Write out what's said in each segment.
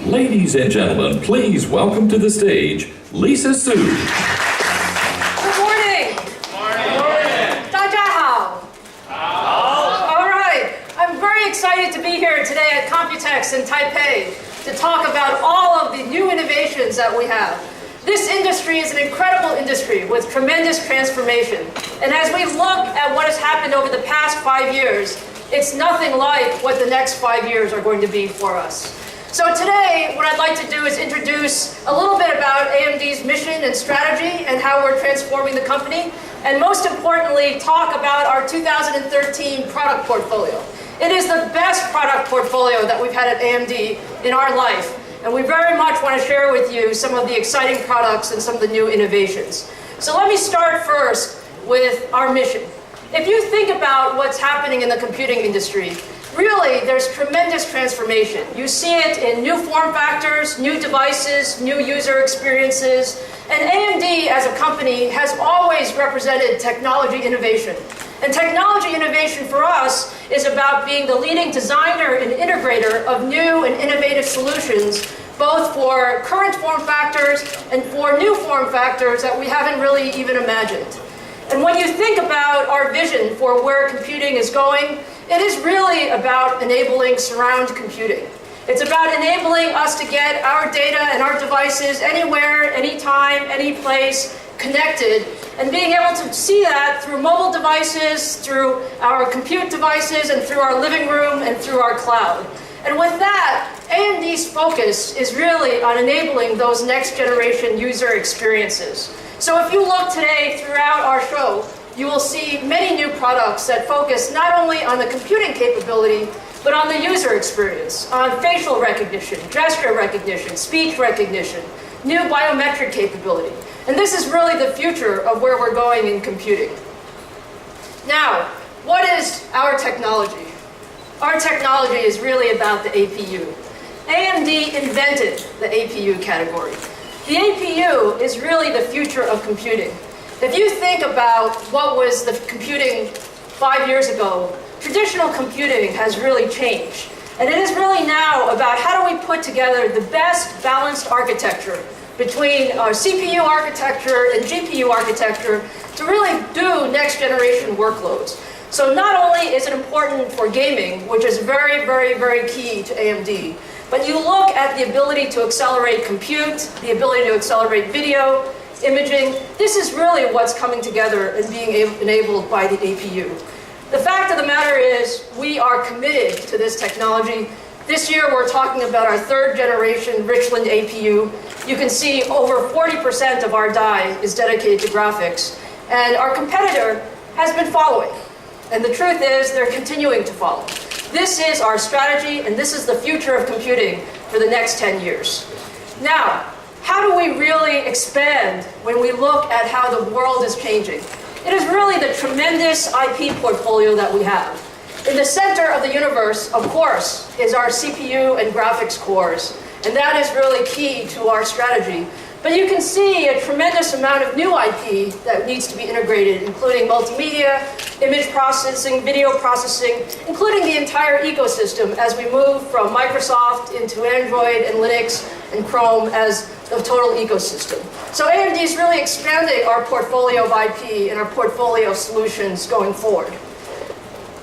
Ladies and gentlemen, please welcome to the stage, Lisa Su. Good morning. Morning. 大家好. All right. I'm very excited to be here today at Computex in Taipei to talk about all of the new innovations that we have. This industry is an incredible industry with tremendous transformation. And as we look at what has happened over the past 5 years, it's nothing like what the next 5 years are going to be for us. So today, what I'd like to do is introduce a little bit about AMD's mission and strategy and how we're transforming the company, and most importantly, talk about our 2013 product portfolio. It is the best product portfolio that we've had at AMD in our life, and we very much want to share with you some of the exciting products and some of the new innovations. So let me start first with our mission. If you think about what's happening in the computing industry, really, there's tremendous transformation. You see it in new form factors, new devices, new user experiences, and AMD as a company has always represented technology innovation. And technology innovation for us is about being the leading designer and integrator of new and innovative solutions, both for current form factors and for new form factors that we haven't really even imagined. And when you think about our vision for where computing is going, it is really about enabling surround computing. It's about enabling us to get our data and our devices anywhere, anytime, any place, connected, and being able to see that through mobile devices, through our compute devices, and through our living room, and through our cloud. And with that, AMD's focus is really on enabling those next generation user experiences. So if you look today throughout our show, you will see many new products that focus not only on the computing capability, but on the user experience, on facial recognition, gesture recognition, speech recognition, new biometric capability. And this is really the future of where we're going in computing. Now, what is our technology? Our technology is really about the APU. AMD invented the APU category. The APU is really the future of computing. If you think about what was the computing 5 years ago, traditional computing has really changed. And it is really now about how do we put together the best balanced architecture between our CPU architecture and GPU architecture to really do next generation workloads. So not only is it important for gaming, which is very, very, very key to AMD, but you look at the ability to accelerate compute, the ability to accelerate video, imaging. This is really what's coming together and being enabled by the APU. The fact of the matter is we are committed to this technology. This year we're talking about our 3rd generation Richland APU. You can see over 40% of our die is dedicated to graphics. And our competitor has been following. And the truth is they're continuing to follow. This is our strategy, and this is the future of computing for the next 10 years. Now, how do we really expand when we look at how the world is changing? It is really the tremendous IP portfolio that we have. In the center of the universe, of course, is our CPU and graphics cores, and that is really key to our strategy. But you can see a tremendous amount of new IP that needs to be integrated, including multimedia, image processing, video processing, including the entire ecosystem as we move from Microsoft into Android and Linux and Chrome as the total ecosystem. So AMD is really expanding our portfolio of IP and our portfolio of solutions going forward.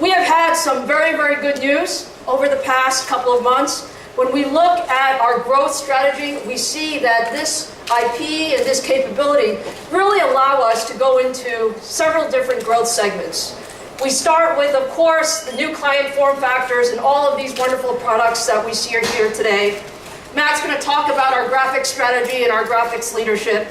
We have had some very, very good news over the past couple of months. When we look at our growth strategy, we see that this IP and this capability really allow us to go into several different growth segments. We start with, of course, the new client form factors and all of these wonderful products that we see here today. Matt's going to talk about our graphics strategy and our graphics leadership.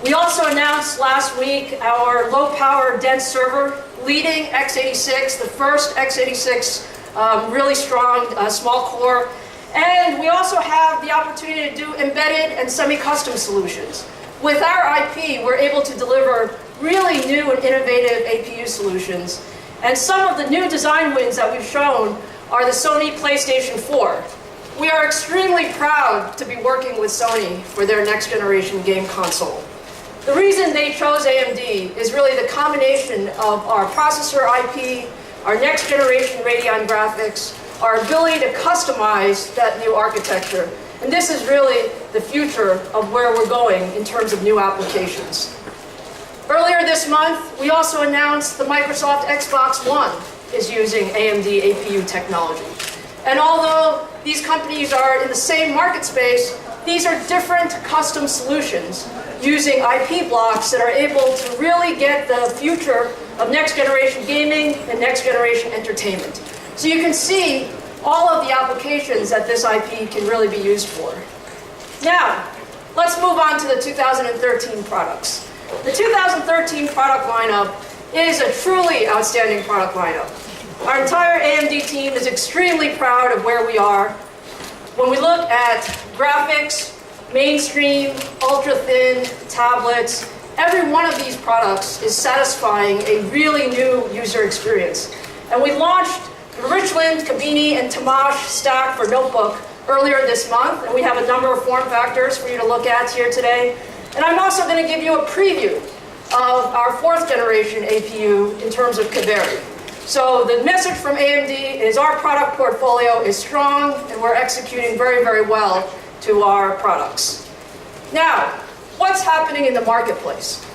We also announced last week our low-power dense server, leading x86, the first x86 really strong small core. And we also have the opportunity to do embedded and semi-custom solutions. With our IP, we're able to deliver really new and innovative APU solutions. And some of the new design wins that we've shown are the Sony PlayStation 4. We are extremely proud to be working with Sony for their next generation game console. The reason they chose AMD is really the combination of our processor IP, our next generation Radeon graphics, our ability to customize that new architecture, And this is really the future of where we're going in terms of new applications. Earlier this month, we also announced the Microsoft Xbox One is using AMD APU technology. And although these companies are in the same market space, these are different custom solutions using IP blocks that are able to really get the future of next generation gaming and next generation entertainment. So you can see all of the applications that this IP can really be used for. Now, let's move on to the 2013 products. The 2013 product lineup is a truly outstanding product lineup. Our entire AMD team is extremely proud of where we are. When we look at graphics, mainstream, ultra-thin, tablets, every one of these products is satisfying a really new user experience. And we launched the Richland, Kabini, and Tamash stack for notebook earlier this month, and we have a number of form factors for you to look at here today. And I'm also going to give you a preview of our 4th generation APU in terms of Kaveri. So the message from AMD is our product portfolio is strong, and we're executing very, very well to our products. Now, what's happening in the marketplace?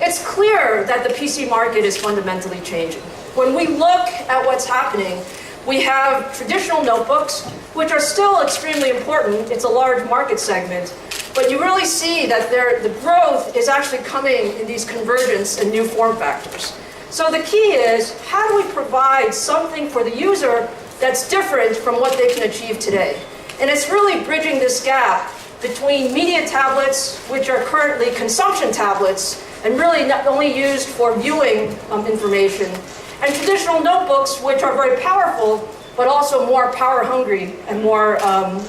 It's clear that the PC market is fundamentally changing. When we look at what's happening, we have traditional notebooks, which are still extremely important. It's a large market segment. But you really see that the growth is actually coming in these convergence and new form factors. So the key is, how do we provide something for the user that's different from what they can achieve today? And it's really bridging this gap between media tablets, which are currently consumption tablets, and really not only used for viewing information, and traditional notebooks, which are very powerful, but also more power hungry and more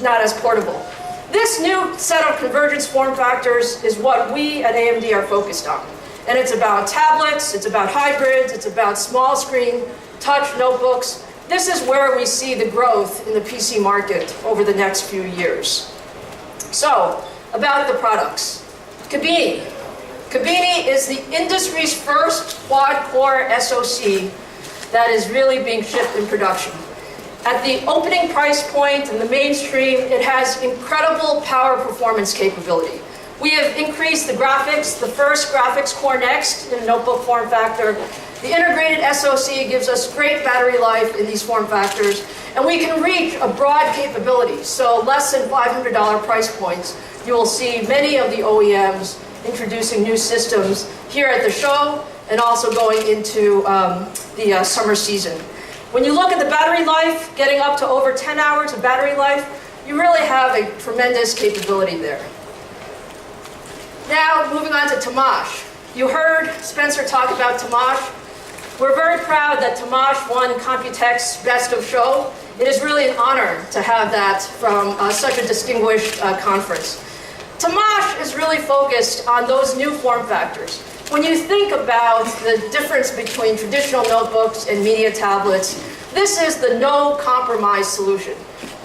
not as portable. This new set of convergence form factors is what we at AMD are focused on. And it's about tablets, it's about hybrids, it's about small screen, touch notebooks. This is where we see the growth in the PC market over the next few years. So, about the products. Kabini. Kabini is the industry's first quad-core SoC that is really being shipped in production. At the opening price point in the mainstream, it has incredible power performance capability. We have increased the graphics, the first graphics core next in notebook form factor. The integrated SoC gives us great battery life in these form factors, and we can reach a broad capability. So less than $500 price points, you will see many of the OEMs introducing new systems here at the show and also going into the summer season. When you look at the battery life, getting up to over 10 hours of battery life, you really have a tremendous capability there. Now, moving on to Tamash. You heard Spencer talk about Tamash. We're very proud that Tamash won Computex Best of Show. It is really an honor to have that from such a distinguished conference. Tamash is really focused on those new form factors. When you think about the difference between traditional notebooks and media tablets, this is the no-compromise solution.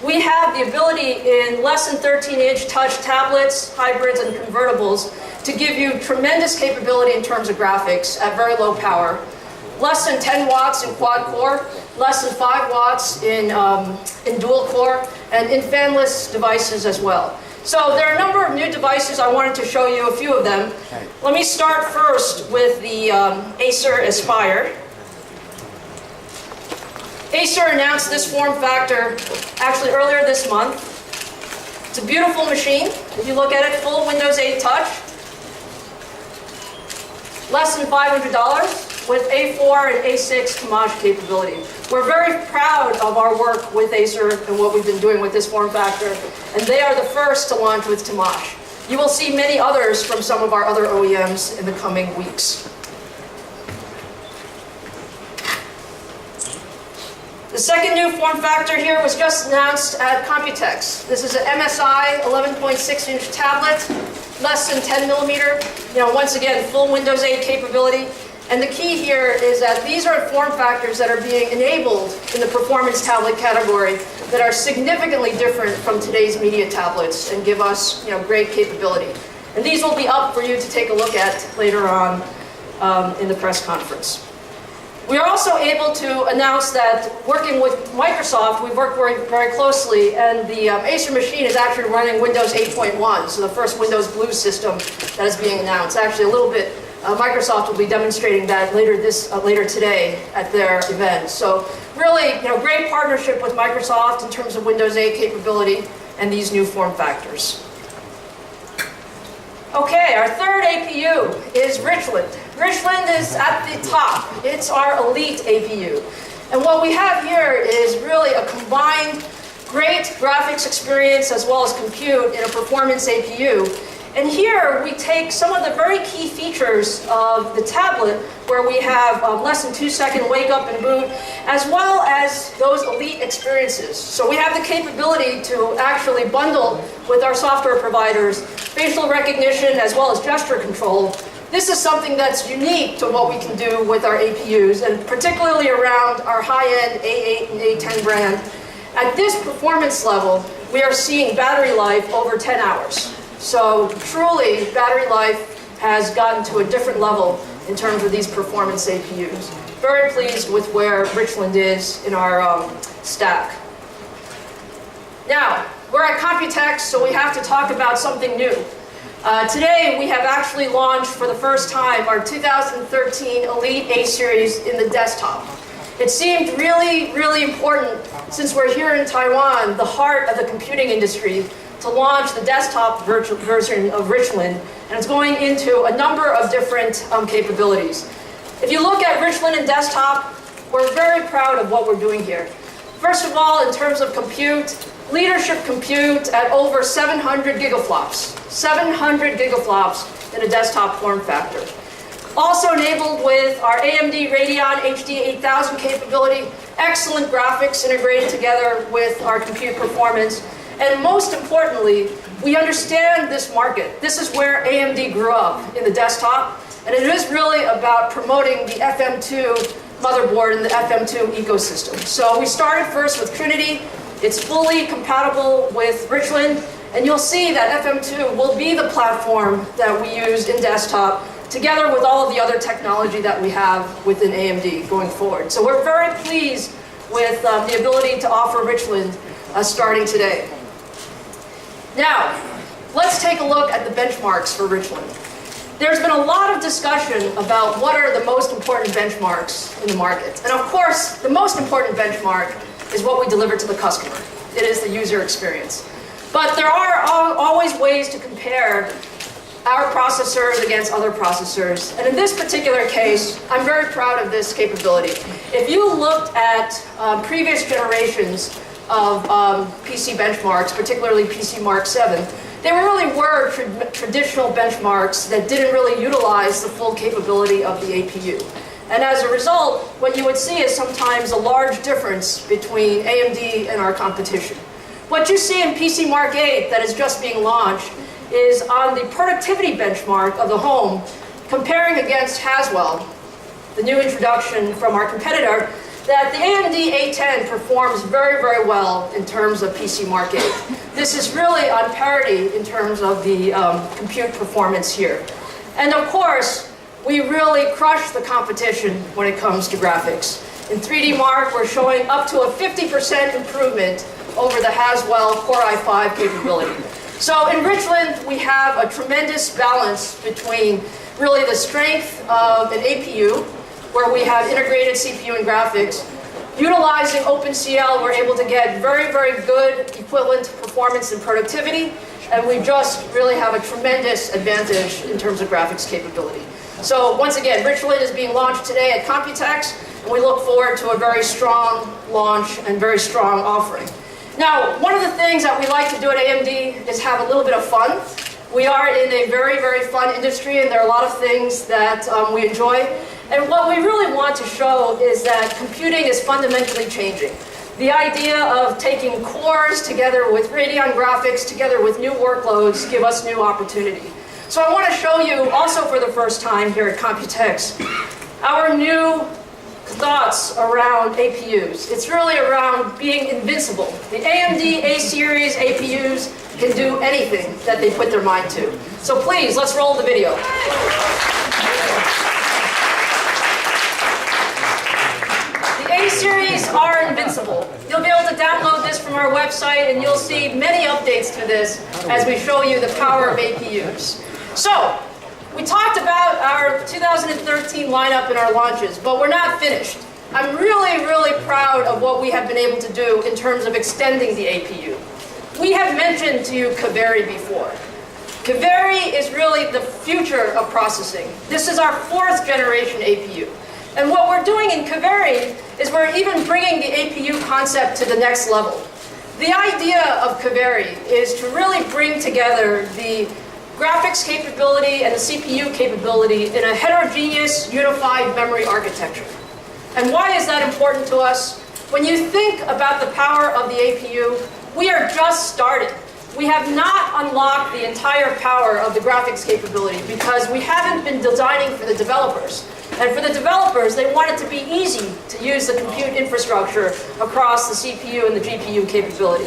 We have the ability in less than 13-inch touch tablets, hybrids, and convertibles to give you tremendous capability in terms of graphics at very low power. Less than 10 watts in quad-core, less than 5 watts in dual-core, and in fanless devices as well. So there are a number of new devices. I wanted to show you a few of them. Let me start first with the Acer Aspire. Acer announced this form factor actually earlier this month. It's a beautiful machine. If you look at it, full Windows 8 touch. Less than $500 with A4 and A6 Tamash capability. We're very proud of our work with Acer and what we've been doing with this form factor, and they are the first to launch with Tamash. You will see many others from some of our other OEMs in the coming weeks. The second new form factor here was just announced at Computex. This is an MSI 11.6-inch tablet, less than 10 millimeter. Once again, full Windows 8 capability. And the key here is that these are form factors that are being enabled in the performance tablet category that are significantly different from today's media tablets and give us great capability. And these will be up for you to take a look at later on in the press conference. We are also able to announce that working with Microsoft, we've worked very closely, and the Acer machine is actually running Windows 8.1, so the first Windows Blue system that is being announced. Actually, a little bit, Microsoft will be demonstrating that later today at their event. So really, great partnership with Microsoft in terms of Windows 8 capability and these new form factors. Okay, our third APU is Richland. Richland is at the top. It's our elite APU. And what we have here is really a combined great graphics experience as well as compute in a performance APU. And here we take some of the very key features of the tablet, where we have less than 2-second wake up and boot, as well as those elite experiences. So we have the capability to actually bundle with our software providers facial recognition as well as gesture control. This is something that's unique to what we can do with our APUs, and particularly around our high-end A8 and A10 brand. At this performance level, we are seeing battery life over 10 hours. So truly, battery life has gotten to a different level in terms of these performance APUs. Very pleased with where Richland is in our stack. Now, we're at Computex, so we have to talk about something new. Today, we have actually launched for the first time our 2013 Elite A-Series in the desktop. It seemed really, really important, since we're here in Taiwan, the heart of the computing industry, to launch the desktop version of Richland, and it's going into a number of different capabilities. If you look at Richland and desktop, we're very proud of what we're doing here. First of all, in terms of compute, leadership compute at over 700 gigaflops. 700 gigaflops in a desktop form factor. Also enabled with our AMD Radeon HD 8000 capability, excellent graphics integrated together with our compute performance. And most importantly, we understand this market. This is where AMD grew up, in the desktop, and it is really about promoting the FM2 motherboard and the FM2 ecosystem. So we started first with Trinity. It's fully compatible with Richland, and you'll see that FM2 will be the platform that we use in desktop, together with all of the other technology that we have within AMD going forward. So we're very pleased with the ability to offer Richland starting today. Now, let's take a look at the benchmarks for Richland. There's been a lot of discussion about what are the most important benchmarks in the market. And of course, the most important benchmark is what we deliver to the customer. It is the user experience. But there are always ways to compare our processors against other processors. And in this particular case, I'm very proud of this capability. If you looked at previous generations of PC benchmarks, particularly PC Mark 7, they really were traditional benchmarks that didn't really utilize the full capability of the APU. And as a result, what you would see is sometimes a large difference between AMD and our competition. What you see in PC Mark 8 that is just being launched is on the productivity benchmark of the home, comparing against Haswell, the new introduction from our competitor, that the AMD A10 performs very, very well in terms of PC Mark 8. This is really on parity in terms of the compute performance here. And of course, we really crush the competition when it comes to graphics. In 3D Mark, we're showing up to a 50% improvement over the Haswell Core i5 capability. So in Richland, we have a tremendous balance between really the strength of an APU, where we have integrated CPU and graphics. Utilizing OpenCL, we're able to get very, very good equivalent performance and productivity, and we just really have a tremendous advantage in terms of graphics capability. So once again, Richland is being launched today at Computex, and we look forward to a very strong launch and very strong offering. Now, one of the things that we like to do at AMD is have a little bit of fun. We are in a very, very fun industry, and there are a lot of things that we enjoy. And what we really want to show is that computing is fundamentally changing. The idea of taking cores together with Radeon graphics, together with new workloads, give us new opportunity. So I want to show you, also for the first time here at Computex, our new thoughts around APUs. It's really around being invincible. The AMD A-Series APUs can do anything that they put their mind to. So please, let's roll the video. download this from our website, and you'll see many updates to this as we show you the power of APUs. So, we talked about our 2013 lineup and our launches, but we're not finished. I'm really, really proud of what we have been able to do in terms of extending the APU. We have mentioned to you Kaveri before. Kaveri is really the future of processing. This is our 4th generation APU. And what we're doing in Kaveri is we're even bringing the APU concept to the next level. The idea of Kaveri is to really bring together the graphics capability and the CPU capability in a heterogeneous, unified memory architecture. And why is that important to us? When you think about the power of the APU, we are just starting. We have not unlocked the entire power of the graphics capability because we haven't been designing for the developers. And for the developers, they want it to be easy to use the compute infrastructure across the CPU and the GPU capability.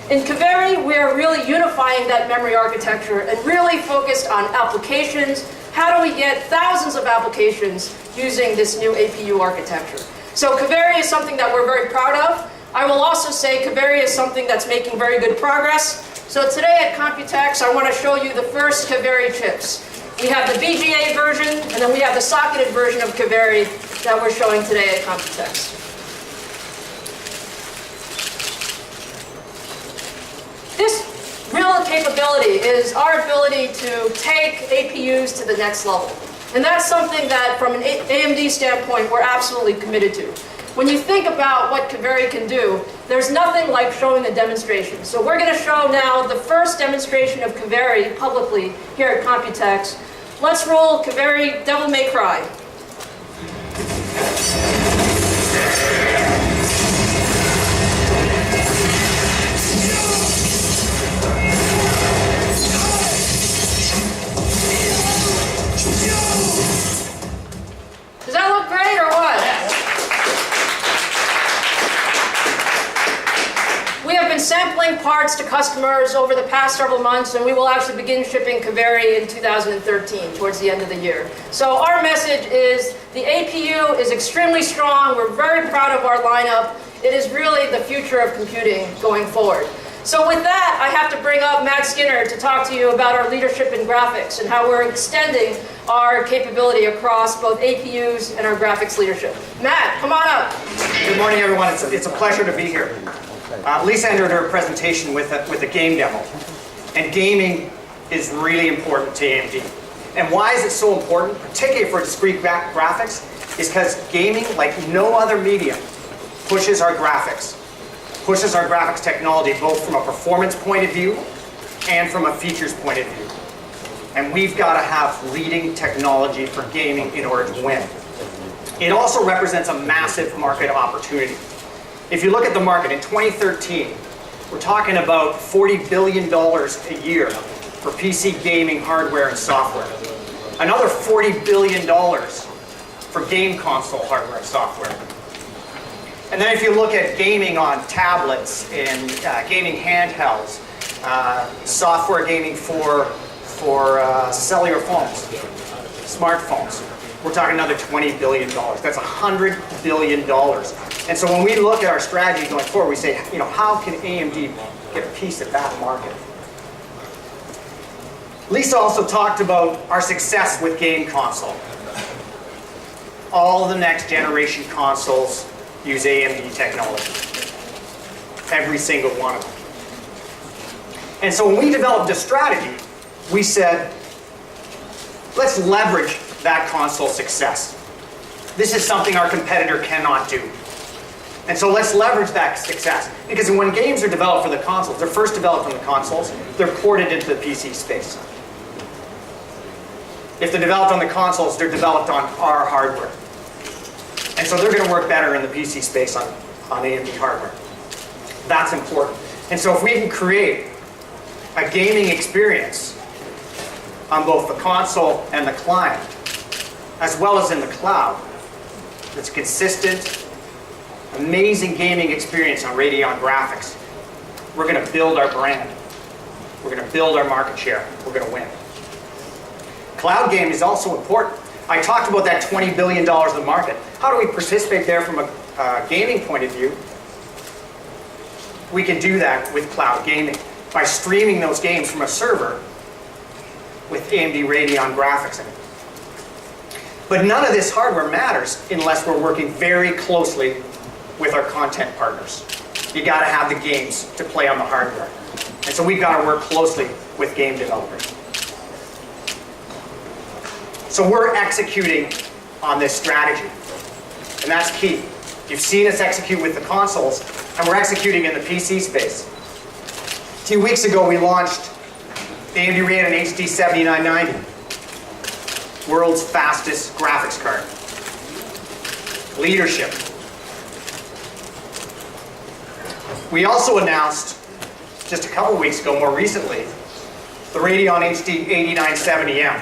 In Kaveri, we are really unifying that memory architecture and really focused on applications. How do we get thousands of applications using this new APU architecture? So Kaveri is something that we're very proud of. I will also say Kaveri is something that's making very good progress. So today at Computex, I want to show you the first Kaveri chips. We have the BGA version, and then we have the socketed version of Kaveri that we're showing today at Computex. This real capability is our ability to take APUs to the next level. And that's something that, from an AMD standpoint, we're absolutely committed to. When you think about what Kaveri can do, there's nothing like showing a demonstration. So we're going to show now the first demonstration of Kaveri publicly here at Computex. Let's roll Kaveri Devil May Cry. Does that look great or what? We have been sampling parts to customers over the past several months, and we will actually begin shipping Kaveri in 2013, towards the end of the year. So our message is the APU is extremely strong. We're very proud of our lineup. It is really the future of computing going forward. So with that, I have to bring up Matt Skinner to talk to you about our leadership in graphics and how we're extending our capability across both APUs and our graphics leadership. Matt, come on up. Good morning, everyone. It's a pleasure to be here. Lisa ended her presentation with a game demo. And gaming is really important to AMD. And why is it so important, particularly for discrete graphics, is because gaming, like no other medium, pushes our graphics technology, both from a performance point of view and from a features point of view. And we've got to have leading technology for gaming in order to win. It also represents a massive market opportunity. If you look at the market, in 2013, we're talking about $40 billion a year for PC gaming hardware and software. Another $40 billion for game console hardware and software. And then if you look at gaming on tablets and gaming handhelds, software gaming for cellular phones, smartphones, we're talking another $20 billion. That's $100 billion. And so when we look at our strategy going forward, we say, how can AMD get a piece of that market? Lisa also talked about our success with game console. All the next generation consoles use AMD technology. Every single one of them. And so when we developed a strategy, we said, let's leverage that console success. This is something our competitor cannot do. And so let's leverage that success. Because when games are developed for the consoles, they're first developed on the consoles, they're ported into the PC space. If they're developed on the consoles, they're developed on our hardware. And so they're going to work better in the PC space on AMD hardware. That's important. And so if we can create a gaming experience on both the console and the client, as well as in the cloud, that's consistent, amazing gaming experience on Radeon graphics, we're going to build our brand. We're going to build our market share. We're going to win. Cloud gaming is also important. I talked about that $20 billion of the market. How do we participate there from a gaming point of view? we can do that with cloud gaming by streaming those games from a server with AMD Radeon graphics in it. But none of this hardware matters unless we're working very closely with our content partners. You got to have the games to play on the hardware. And so we've got to work closely with game developers. So we're executing on this strategy. And that's key. You've seen us execute with the consoles, and we're executing in the PC space. A few weeks ago, we launched the AMD Radeon HD 7990, world's fastest graphics card. Leadership. We also announced, just a couple weeks ago, more recently, the Radeon HD 8970M,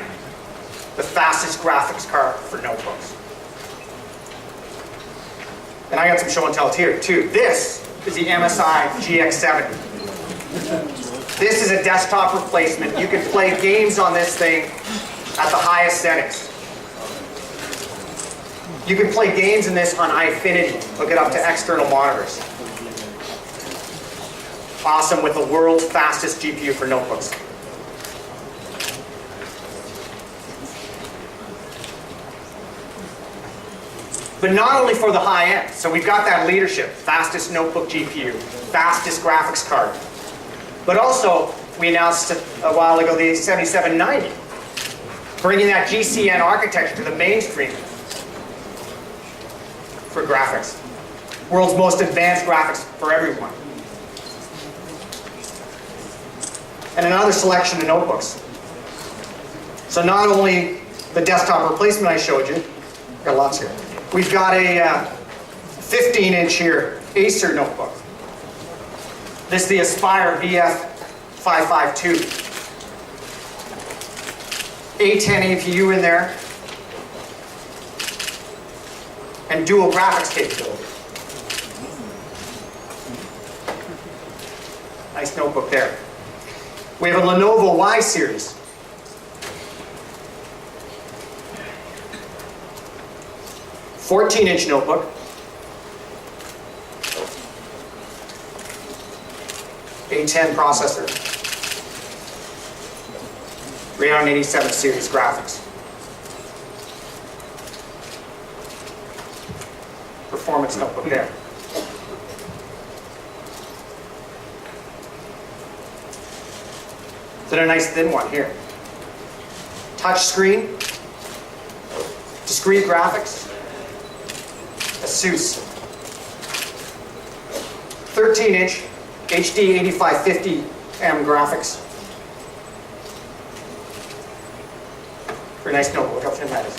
the fastest graphics card for notebooks. And I got some show and tell here too. This is the MSI GX70. This is a desktop replacement. You can play games on this thing at the highest settings. You can play games in this on iFinity. Hook it up to external monitors. Awesome, with the world's fastest GPU for notebooks. But not only for the high end. So we've got that leadership, fastest notebook GPU, fastest graphics card. But also, we announced a while ago the 7790, bringing that GCN architecture to the mainstream for graphics. World's most advanced graphics for everyone. And another selection of notebooks. So not only the desktop replacement I showed you, got lots here. We've got a 15-inch here Acer notebook. This is the Aspire VF552. A10 APU in there. And dual graphics capability. Nice notebook there. We have a Lenovo Y series. $14-inch notebook. A10 processor. Radeon 87 series graphics. Performance notebook there. Then a nice thin one here. Touch screen. Discrete graphics. ASUS 13-inch HD 8550M graphics. Very nice notebook. Look how thin that is.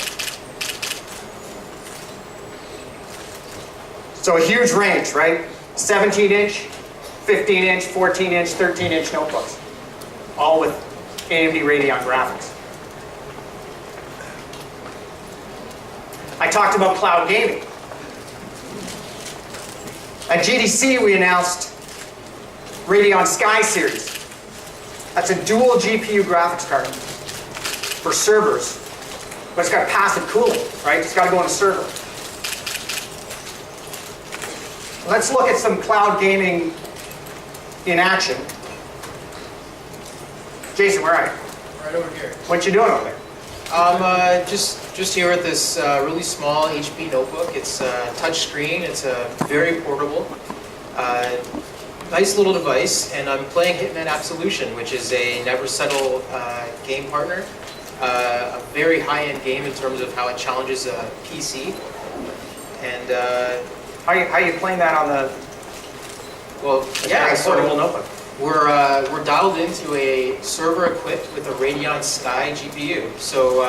So a huge range, right? 17-inch, 15-inch, 14-inch, 13-inch notebooks. All with AMD Radeon graphics. I talked about cloud gaming. At GDC, we announced Radeon Sky Series. That's a dual GPU graphics card for servers, but it's got passive cooling, right? It's got to go on a server. Let's look at some cloud gaming in action. Jason, where are you? Right over here. What you doing over there? Just here with this really small HP notebook. It's touch screen. It's very portable. Nice little device, and I'm playing Hitman Absolution, which is a never settle game partner. A very high-end game in terms of how it challenges a PC. And How are you playing that on the portable notebook? We're dialed into a server equipped with a Radeon Sky GPU. So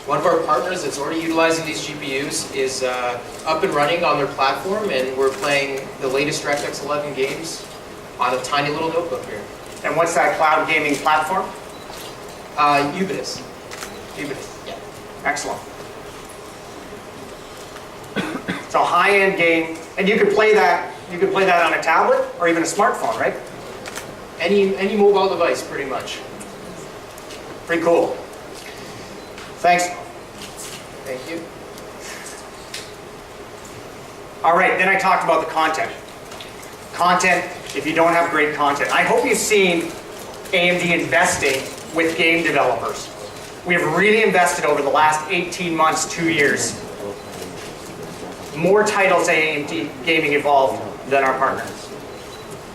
one of our partners that's already utilizing these GPUs is up and running on their platform, and we're playing the latest DirectX 11 games on a tiny little notebook here. And what's that cloud gaming platform? Ubitus. Ubitus. Yeah. Excellent. It's a high-end game, and you could play that. You could play that on a tablet or even a smartphone, right? Any mobile device, pretty much. Pretty cool. Thanks. Thank you. All right, then I talked about the content. Content if you don't have great content. I hope you've seen AMD investing with game developers. We have really invested over the last 18 months, 2 years. More titles AMD Gaming Evolved than our partners.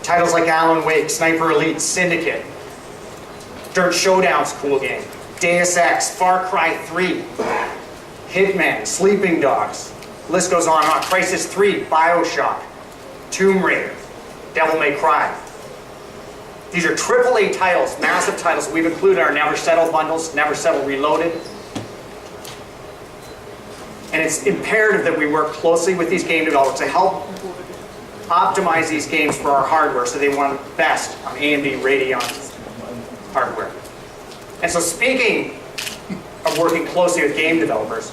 Titles like Alan Wake, Sniper Elite, Syndicate, Dirt Showdown's cool game, Deus Ex, Far Cry 3, Hitman, Sleeping Dogs, list goes on and on. Crysis 3, Bioshock, Tomb Raider, Devil May Cry. These are AAA titles, massive titles we've included in our Never Settle bundles, Never Settle Reloaded. And it's imperative that we work closely with these game developers to help optimize these games for our hardware so they run best on AMD Radeon hardware. And so speaking of working closely with game developers,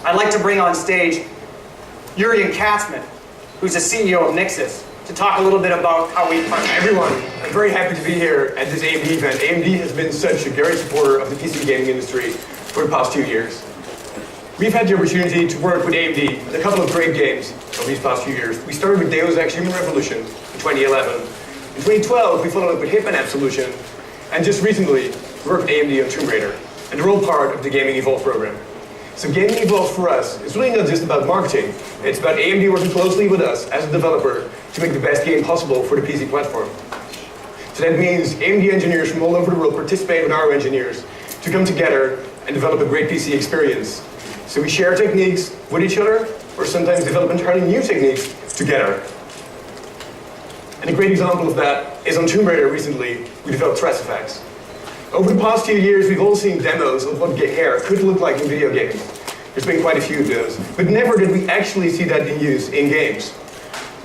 I'd like to bring on stage Jurgen Katzmann, who's the CEO of Nixxes, to talk a little bit about how we partner. Everyone, I'm very happy to be here at this AMD event. AMD has been such a great supporter of the PC gaming industry for the past 2 years. We've had the opportunity to work with AMD on a couple of great games over these past few years. We started with Deus Ex Human Revolution in 2011. In 2012, we followed up with Hitman Absolution, and just recently, we worked with AMD on Tomb Raider, and they're all part of the Gaming Evolve program. So Gaming Evolve for us is really not just about marketing. It's about AMD working closely with us as a developer to make the best game possible for the PC platform. So that means AMD engineers from all over the world participate with our engineers to come together and develop a great PC experience. So we share techniques with each other, or sometimes develop entirely new techniques together. And a great example of that is on Tomb Raider recently, we developed stress effects. Over the past few years, we've all seen demos of what hair could look like in video games. There's been quite a few of those, but never did we actually see that in use in games.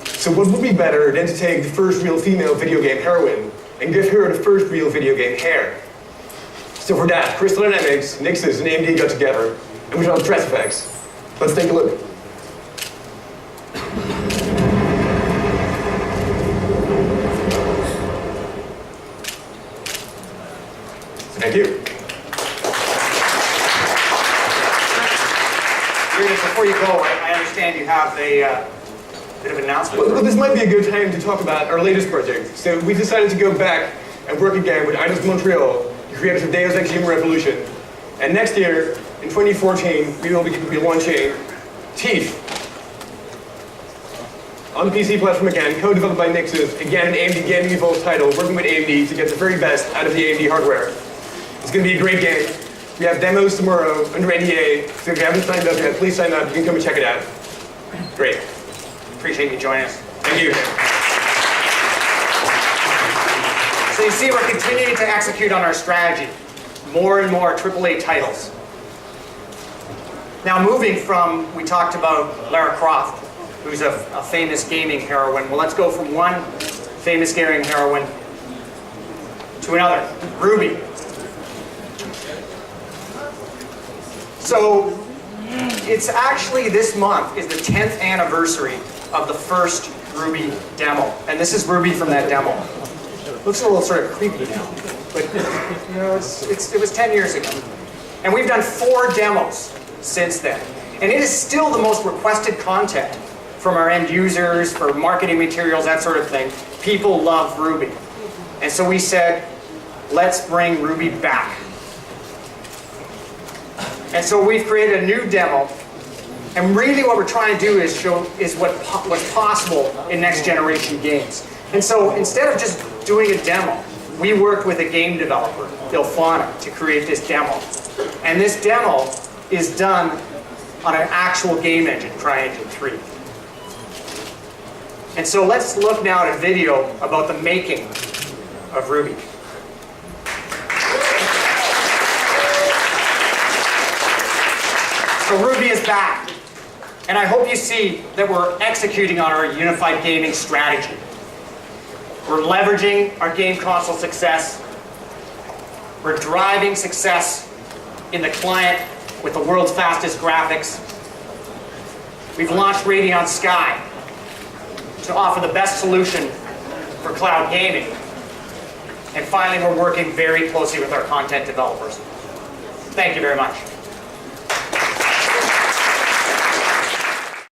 So what would be better than to take the first real female video game heroine and give her the first real video game hair? So for that, Crystal Dynamics, Nixxes, and AMD got together, and we developed stress effects. Let's take a look. Thank you. Before you go, I understand you have a bit of an announcement. Well, this might be a good time to talk about our latest project. So we decided to go back and work again with Eidos Montreal, the creators of Deus Ex Human Revolution. And next year, in 2014, we will be launching Thief on the PC platform again, co-developed by Nixxes, again an AMD Gaming Evolve title, working with AMD to get the very best out of the AMD hardware. It's going to be a great game. We have demos tomorrow under NDA, so if you haven't signed up yet, please sign up. You can come and check it out. Great. Appreciate you joining us. Thank you. So you see, we're continuing to execute on our strategy. More and more AAA titles. Now moving from, we talked about Lara Croft, who's a famous gaming heroine. Well, let's go from one famous gaming heroine to another, Ruby. So it's actually this month is the 10th anniversary of the first Ruby demo. And this is Ruby from that demo. Looks a little sort of creepy now, but you know, it was 10 years ago. And we've done 4 demos since then. And it is still the most requested content from our end users, for marketing materials, that sort of thing. People love Ruby. And so we said, let's bring Ruby back. And so we've created a new demo, and really what we're trying to do is show what's possible in next generation games. And so instead of just doing a demo, we worked with a game developer, Ilfana, to create this demo. And this demo is done on an actual game engine, CryEngine 3. And so let's look now at a video about the making of Ruby. So Ruby is back, and I hope you see that we're executing on our unified gaming strategy. We're leveraging our game console success. We're driving success in the client with the world's fastest graphics. We've launched Radeon Sky to offer the best solution for cloud gaming. And finally, we're working very closely with our content developers. Thank you very much.